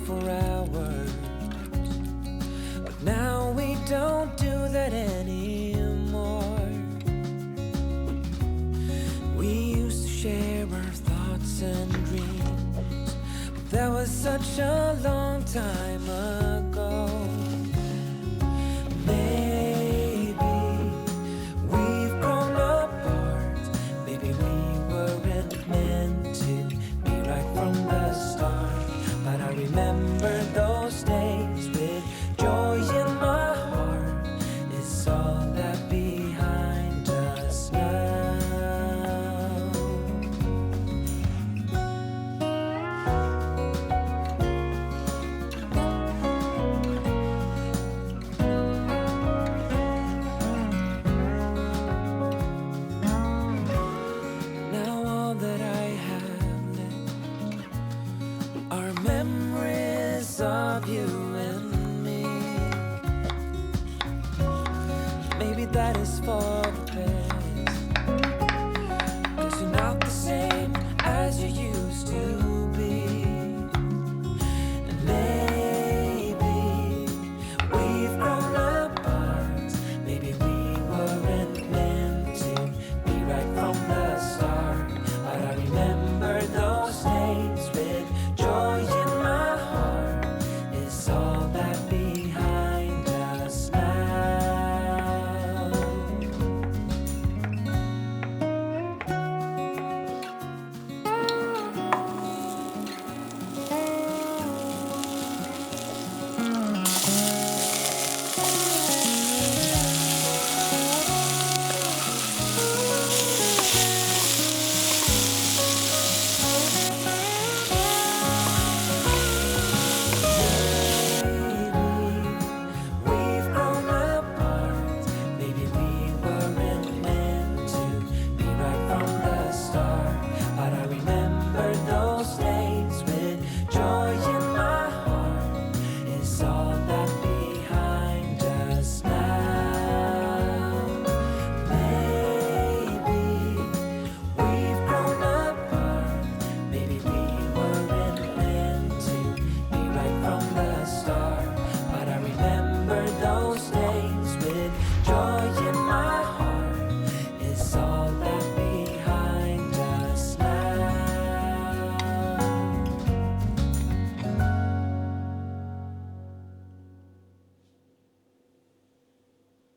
for hours, but now we don't do that anymore. We used to share our thoughts and dreams, but that was such a long time ago. Maybe we've grown apart. Maybe we weren't meant to be right from the start. But I remember those days with joy in my heart. It's all that behind us now. Now all that I have left are memories of you and me. Maybe that is for